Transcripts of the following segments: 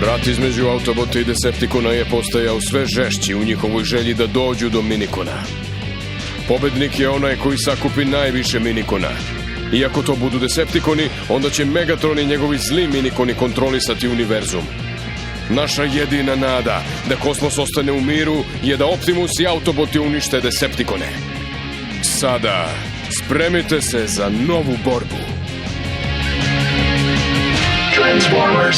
Rat između Autobota i Decepticona je postajao sve žešći u njihovoj želji da dođu do Minikona. Pobednik je onaj koji sakupi najviše Minikona. I ako to budu Decepticoni, onda će Megatron i njegovi zli Minikoni kontrolisati univerzum. Naša jedina nada da kosmos ostane u miru je da Optimus i Autoboti unište Decepticone. Sada, spremite se za novu borbu. Transformers.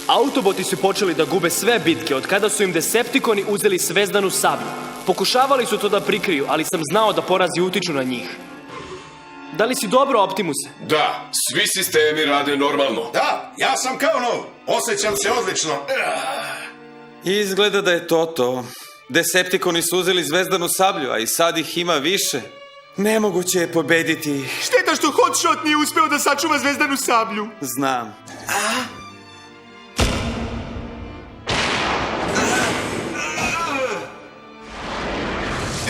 Autoboti su počeli da gube sve bitke od kada su im Decepticoni uzeli Zvezdanu sablju. Pokušavali su to da prikriju, ali sam znao da porazi utiču na njih. Da li si dobro, Optimuse? Da, svi sistemi rade normalno. Da, ja sam kao nov. Osjećam se odlično. Izgleda da je to. Decepticoni su uzeli Zvezdanu sablju, a i sad ih ima više. Nemoguće je pobediti. Šteta što Hotshot nije uspeo da sačuva Zvezdanu sablju. Znam.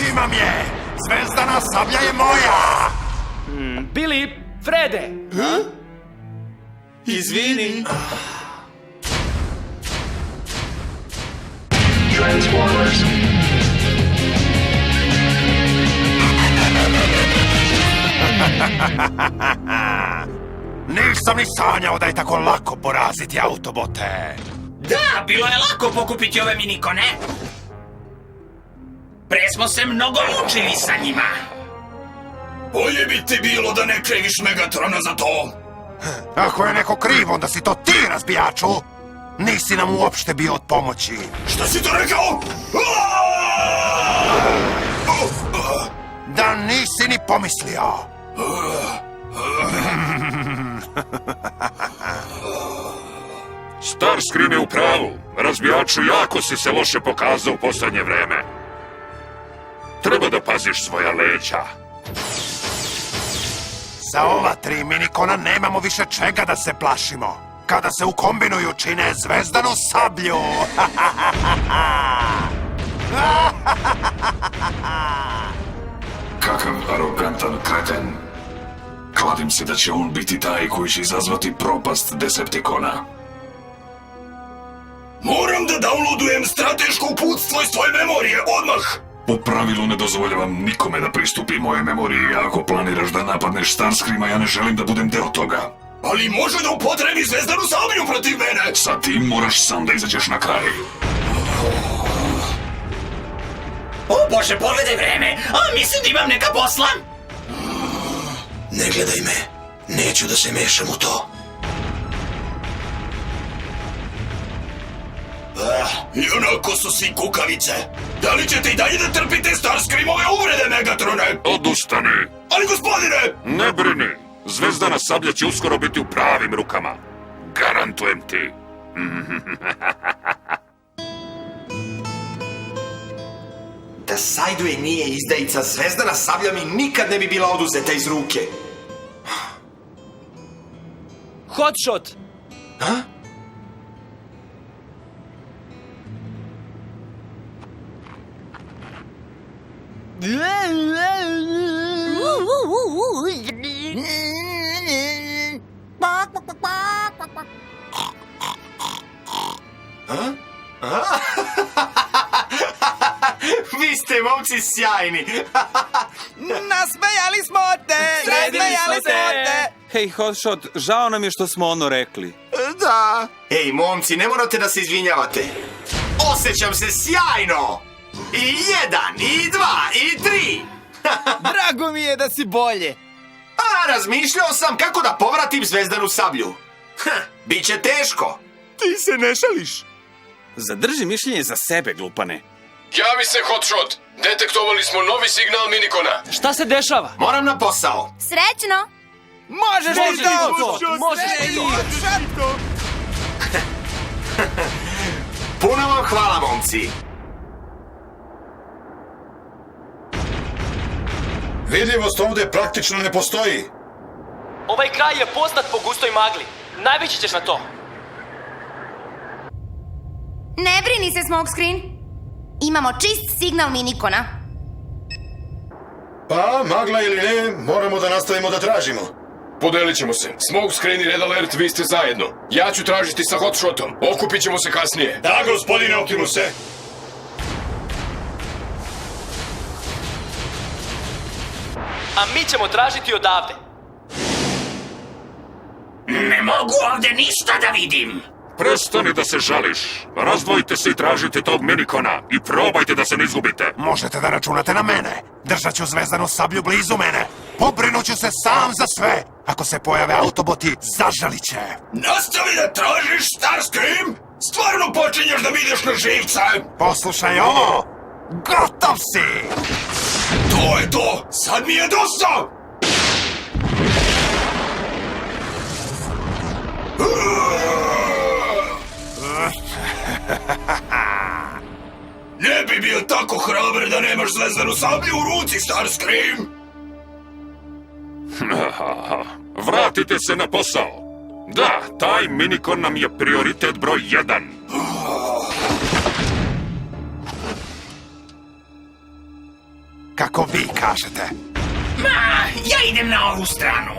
Imam je! Zvezdana sablja je moja! Billy, Frede! Izvini. Transformers. Nisam ni sanjao da je tako lako poraziti Autobote. Da, bilo je lako pokupiti ove minikone. Pre smo se mnogo mučili sa njima. Bolje bi ti bilo da ne kriviš Megatrona za to. Ako je neko kriv, onda si to ti, razbijaču. Nisi nam uopšte bio od pomoći. Šta si to rekao? Da nisi ni pomislio. Starscream je u pravu. Razbijaču, jako si se loše pokazao u poslednje vreme. Treba da paziš svoja leđa. Sa ova 3 minikona nemamo više čega da se plašimo. Kada se ukombinuju čine Zvezdanu sablju. Kakav arogantan kreten. Kladim se da će on biti taj koji će izazvati propast Decepticona. Moram da downloadujem strateško uputstvo iz tvoje memorije, odmah! Po pravilu ne dozvoljavam nikome da pristupi moje memoriji. Ako planiraš da napadneš Starscreama, ja ne želim da budem deo toga. Ali može da upotrebi Zvezdanu sablju protiv mene! Sa tim moraš sam da izađeš na kraj. O Bože, pogledaj vreme, a mislim da imam neka posla. Ne gledaj me, neću da se mešam u to. I onako su svi kukavice. Da li ćete i dalje da trpite Starscreamove uvrede, Megatrone? Odustani! Ali gospodine! Ne brini! Zvezdana sablja će uskoro biti u pravim rukama. Garantujem ti. Da Sideway nije izdajica, Zvezdana sablja mi nikad ne bi bila oduzeta iz ruke. Hotshot! Vi ste momci sjajni. Nasmejali smo te! Nasmejali smo te! Hej, Hotshot, žao nam je što smo ono rekli. Da. Ej, momci, ne morate da se izvinjavate. Osjećam se sjajno. I 1, i 2, i 3. Drago mi je da si bolje. A razmišljao sam kako da povratim Zvezdanu sablju. Biće teško. Ti se ne šališ. Zadrži mišljenje za sebe, glupane. Javi se, Hotshot! Detektovali smo novi signal Minikona. Šta se dešava? Moram na posao. Srećno! Možeš ti to! Možeš ti to! Puno vam hvala, momci. Vidljivost ovdje praktično ne postoji. Ovaj kraj je poznat po gustoj magli. Najveći ćeš na to. Ne brini se, Smokescreen. Imamo čist signal Minikona. Pa, magla ili ne, moramo da nastavimo da tražimo. podelit ćemo se. Smokescreen i Red Alert, vi ste zajedno. Ja ću tražiti sa Hotshotom. Okupit ćemo se kasnije. Da, gospodine Optimuse. A mi ćemo tražiti odavde. Ne mogu ovdje ništa da vidim. Prestani da se žališ. Razdvojite se i tražite tog minikona i probajte da se ne izgubite. Možete da računate na mene. Držat ću zvezdanu sablju blizu mene. Pobrinut ću se sam za sve. Ako se pojave autoboti, zažalit će. Nastavi da tražiš, Starscream! Stvarno počinješ da mi ideš na živce! Poslušaj ovo. Gotov si! To je to! Sad mi je dosta! Ne bi bio tako hrabar da nemaš zvezdanu sablju u ruci, Starscream! Vratite se na posao. Da, taj minikon nam je prioritet broj 1. Kako vi kažete. Ma, ja idem na ovu stranu.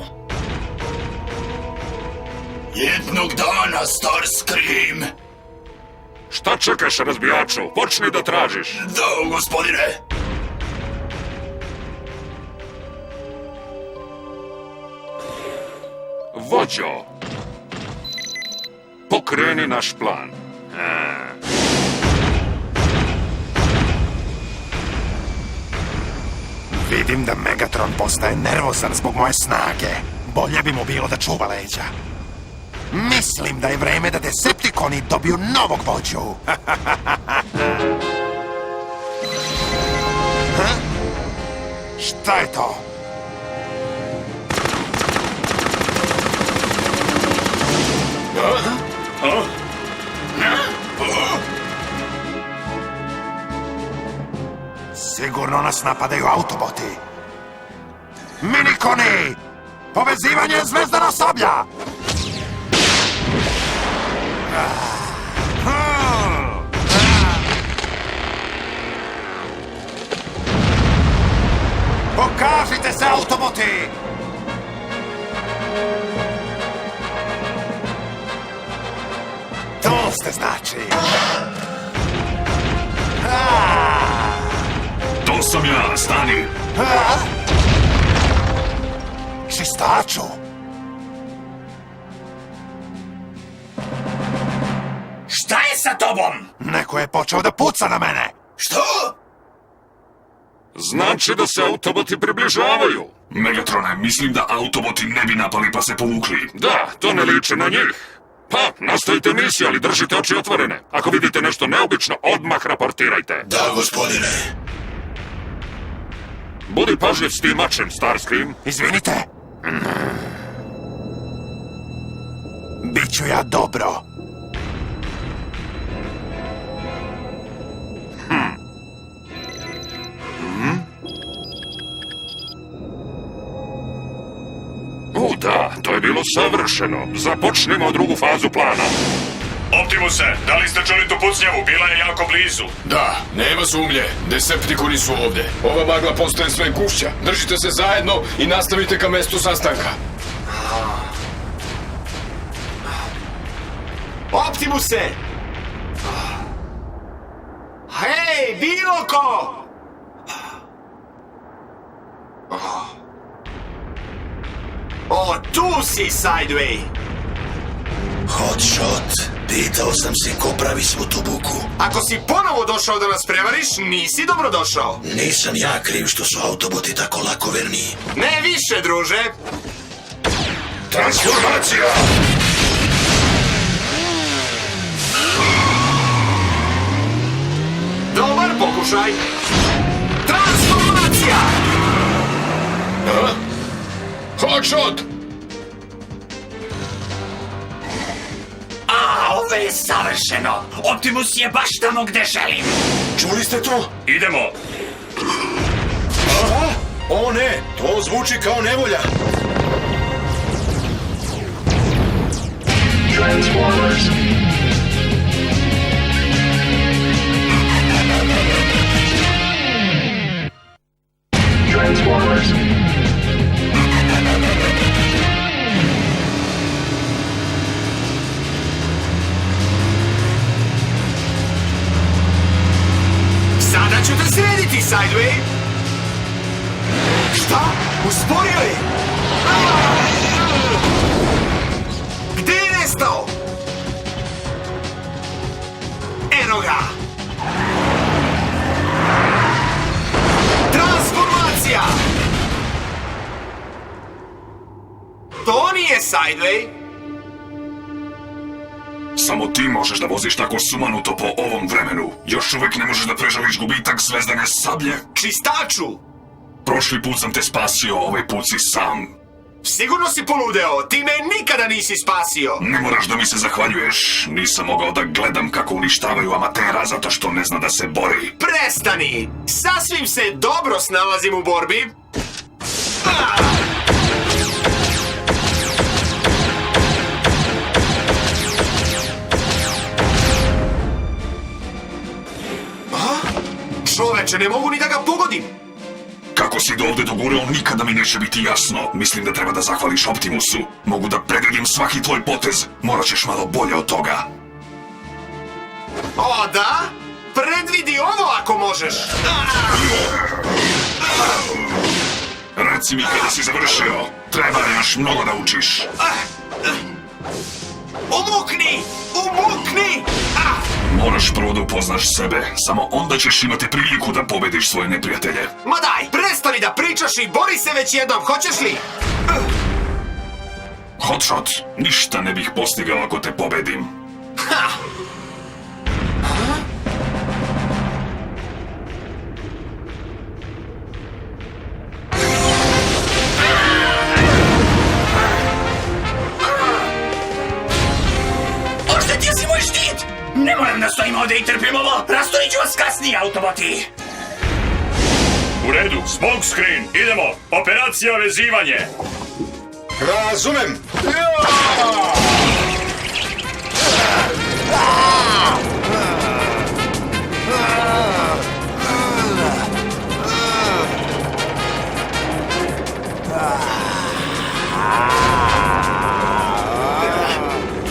Jednog dana, Starscream! Šta čekaš, razbijaču? Počni da tražiš. Da, gospodine. Vođo, pokreni naš plan. Vidim da Megatron postaje nervozan zbog moje snage. Bolje bi mu bilo da čuva leđa. Mislim da je vreme da Decepticoni dobiju novog vođu. Šta je to? Sigurno nas napadaju autoboti. Minikoni! Povezivanje zvezdana sablja! Pokažite se, autoboti! To ste znači. To sam ja, stani. Čistaču! Šta je sa tobom? Neko je počeo da puca na mene. Što? Znači da se autoboti približavaju. Megatrone, mislim da autoboti ne bi napali pa se povukli. Da, to ne liči na njih. Pa, nastavite misiju, ali držite oči otvorene. Ako vidite nešto neobično, odmah raportirajte. Da, gospodine. Budi pažljiv s tim mačem, Starscream. Izvinite. Biću ja dobro. Da, to je bilo savršeno. Započnimo drugu fazu plana. Optimuse, da li ste čuli tu pucnjavu? Bila je jako blizu. Da, nema sumnje. Decepticoni su ovde. Ova magla postaje sve gušća. Držite se zajedno i nastavite ka mestu sastanka. Optimuse! Hej, bilo ko! O, tu si, Sideway! Hotshot, pitao sam se ko pravi svu tu buku. Ako si ponovo došao da nas prevariš, nisi dobrodošao. Nisam ja kriv što su autoboti tako lakoverni. Ne više, druže! Transformacija! Dobar pokušaj! Transformacija! Hotshot! Ovo je savršeno! Optimus je baš tamo gde želim! Čuli ste to? Idemo! O ne, to zvuči kao nevolja. Transformers. Transformers. Sideway? Šta? Usporio je? Gde je nestao? Eno ga! Transformacija! To nije Sideway. Samo ti možeš da voziš tako sumanuto po ovom vremenu. Još uvek ne možeš da preživiš gubitak zvezdane sablje. Čistaču! Prošli put sam te spasio, ovaj put si sam. Sigurno si poludeo, ti me nikada nisi spasio. Ne moraš da mi se zahvaljuješ. Nisam mogao da gledam kako uništavaju amatera zato što ne zna da se bori. Prestani! Sasvim se dobro snalazim u borbi. Čoveče, ne mogu ni da ga pogodim. Kako si do ovde dogurao, nikada mi neće biti jasno. Mislim da treba da zahvališ Optimusu. Mogu da predvidim svaki tvoj potez. Morat ćeš malo bolje od toga. O, da? Predvidi ovo ako možeš. Reci mi kada si završio. Treba još mnogo da učiš. Umukni! Umukni! Moraš prvo da upoznaš sebe. Samo onda ćeš imati priliku da pobediš svoje neprijatelje. Ma daj, prestani da pričaš i bori se već jednom, hoćeš li? Hotshot, ništa ne bih postigao ako te pobedim. Ha! Oštetio si moj štit! Ne moram da stojim ovde i trpim ovo! Rastorit ću vas kasnije, autoboti! U redu, smokescreen, idemo! Operacija vezivanje! Razumem.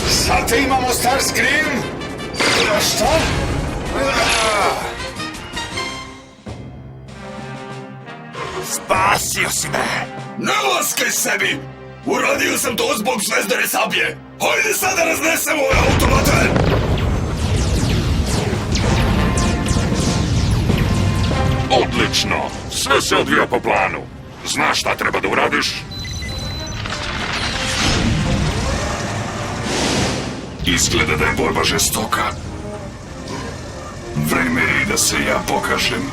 Sad te imamo Starscream. Šta? Spasio si me. Ne laskaj sebi! Uradio sam to zbog zvezdane sablje! Hajde sada raznesemo ove automate! Odlično! Sve se odvija po planu. Znaš šta treba da uradiš? Izgleda da je borba žestoka. Vreme je da se ja pokažem.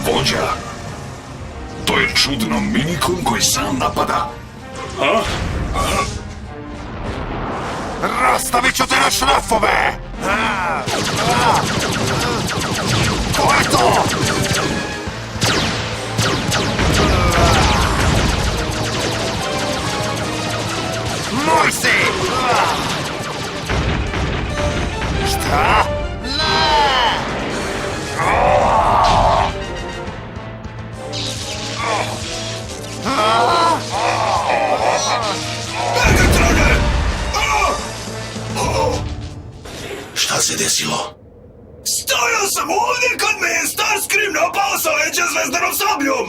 Vođa. To je čudno Minikon koji sam napada. Rastavit ću te na šrafove. Ko je to? Moj si! Šta? Šta se desilo? Stajao sam ovdje kad me je Starscream napao sa leđa zvezdanom sabljom!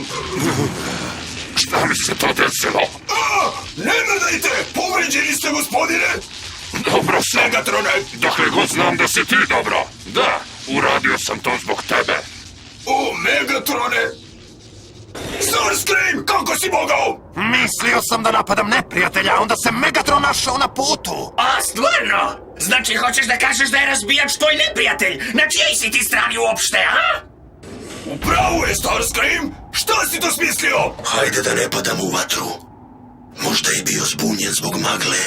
Šta mi se to desilo? Ne gledajte! Povređeni ste, gospodine! Dobro, Megatrone! Dokle god znam da si ti dobro! Da, uradio sam to zbog tebe! O, Megatrone! Starscream, kako si mogao? Mislio sam da napadam neprijatelja, onda se Megatron našao na putu. A, stvarno? Znači, hoćeš da kažeš da je razbijač tvoj neprijatelj? Na čijej si ti strani uopšte, a? Upravo je, Starscream! Šta si to smislio? Hajde da ne padam u vatru. Možda je bio zbunjen zbog magle.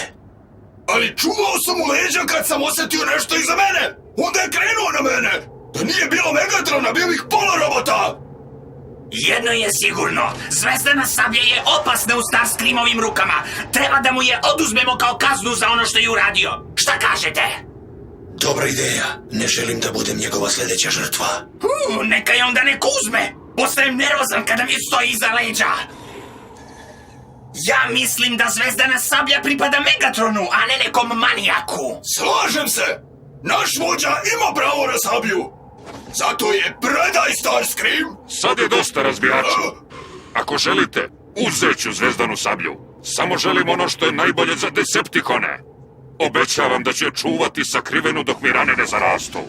Ali čuvao sam u leđa kad sam osjetio nešto iza mene! Onda je krenuo na mene! Da nije bilo Megatrona, bio bih pola robota! Jedno je sigurno, zvezdana sablja je opasna u Starscreamovim rukama. Treba da mu je oduzmemo kao kaznu za ono što je uradio. Šta kažete? Dobra ideja. Ne želim da budem njegova sljedeća žrtva. Neka je onda neko uzme. Postajem nervozan kada mi stoji iza leđa. Ja mislim da zvezdana sablja pripada Megatronu, a ne nekom manijaku. Slažem se! Naš vođa ima pravo na sablju! Zato je predaj Starscream! Sad je dosta razbijača. Ako želite, uzet ću zvezdanu sablju. Samo želim ono što je najbolje za Decepticone. Obećavam da ću je čuvati sakrivenu dok mi rane ne zarastu.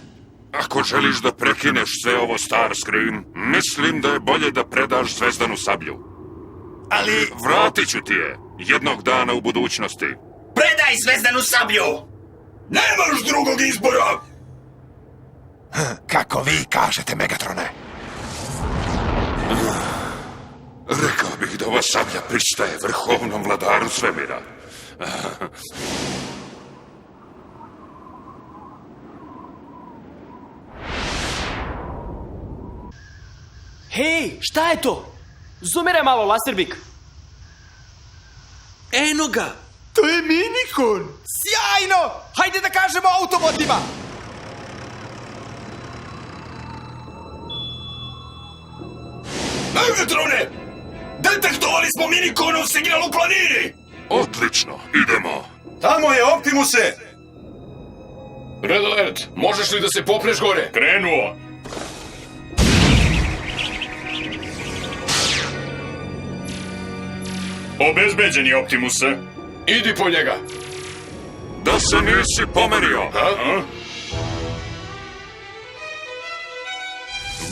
Ako želiš da prekineš sve ovo, Starscream, mislim da je bolje da predaš zvezdanu sablju. Ali... Vratit ću ti je jednog dana u budućnosti. Predaj zvezdanu sablju! Nemaš drugog izbora! Kako vi kažete, Megatrone? Rekao bih da ova sablja pristaje vrhovnom vladaru svemira. Hej, šta je to? Zoomere malo, Laserbik. Eno ga! To je Minikon! Sjajno! Hajde da kažemo autobotima! Megatrone! Detektovali smo Minikonov signal u planini! Odlično, idemo. Tamo je, Optimuse! Red Alert, možeš li da se popneš gore? Krenuo. Obezbeđeni, Optimuse. Idi po njega. Da se nisi pomerio.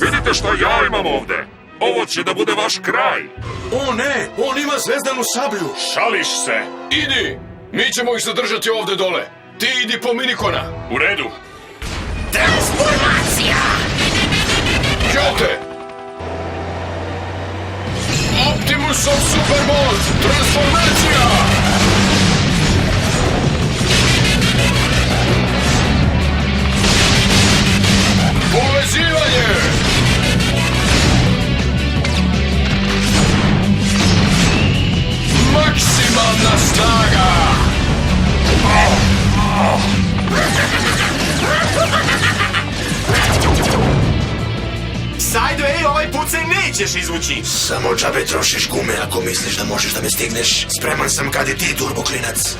Vidite što ja imam ovde. Ovo će da bude vaš kraj. O ne, on ima zvezdanu sablju! Šališ se. Idi, mi ćemo ih zadržati ovde dole. Ti idi po Minikona. U redu. Transformacija! Ćote! Optimusov supermoć, transformacija! Povezivanje! Maksimalna snaga! Sajdo, ej, ovaj put se nećeš izvući! Samo džabe trošiš gume ako misliš da možeš da me stigneš. Spreman sam kad i ti, turboklinac.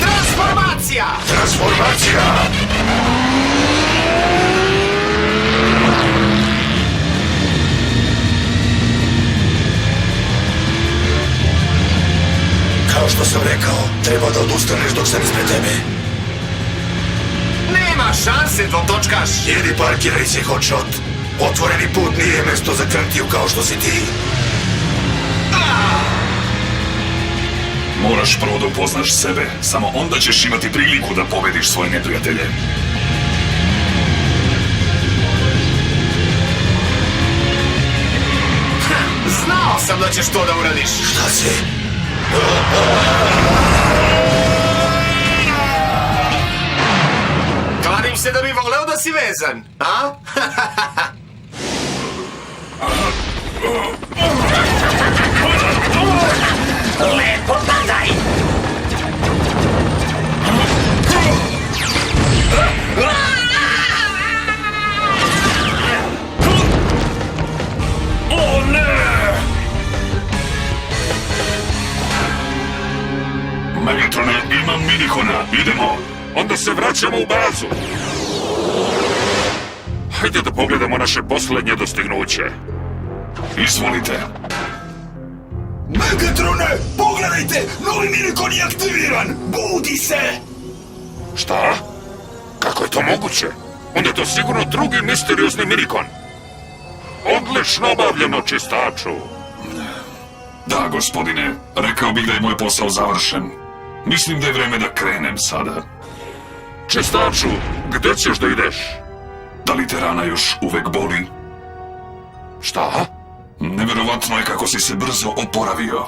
Transformacija! Transformacija! Kao što sam rekao, treba da odustaneš dok sam ispred tebe. Nema šanse, dvotočkaš! Idi parkiraj se, Hotshot. Otvoreni put nije mesto za krntiju kao što si ti. Moraš prvo da upoznaš sebe. Samo onda ćeš imati priliku da pobediš svoje neprijatelje. Znao sam da ćeš to da uradiš! Šta si? Kladim se da bi voleo da si vezan, a? Lepo padaj! O ne! Megatrone, imam Minikona. Idemo. Onda se vraćamo u bazu. Hajde da pogledamo naše poslednje dostignuće. Izvolite. Megatrone, pogledajte! Novi Minikon je aktiviran! Budi se! Šta? Kako je to moguće? Onda je to sigurno drugi misteriozni Minikon. Odlično obavljeno, čistaču. Da, gospodine. Rekao bih da je moj posao završen. Mislim da je vreme da krenem sada. Čistaču, gde ćeš da ideš? Da li te rana još uvek boli? Šta? Neverovatno je kako si se brzo oporavio.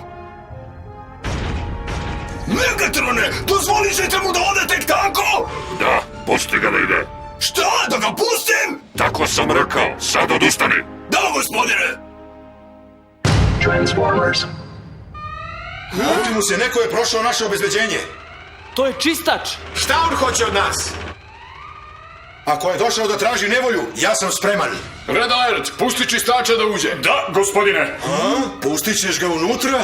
Megatrone, dozvoliš mu da ode tek tako? Da, pusti ga da ide. Šta, da ga pustim? Tako sam rekao, sad odustani. Da, gospodine! Transformers. Optimuse, neko je prošao naše obezbeđenje. To je čistač. Šta on hoće od nas? Ako je došao da traži nevolju, ja sam spreman. Red Alert, pusti čistača da uđe. Da, gospodine. A? Pustit ćeš ga unutra?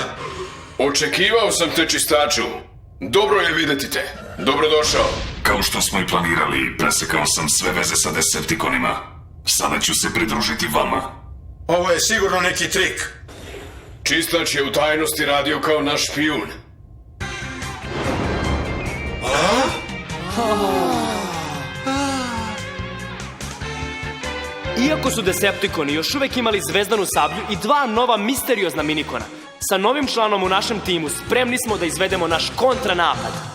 Očekivao sam te, čistaču. Dobro je videti te. Dobrodošao. Kao što smo i planirali, presekao sam sve veze sa Decepticonima. Sada ću se pridružiti vama. Ovo je sigurno neki trik. Čistač je u tajnosti radio kao naš špijun. Iako su Decepticoni još uvek imali zvezdanu sablju i 2 nova misteriozna minikona, sa novim članom u našem timu spremni smo da izvedemo naš kontranapad.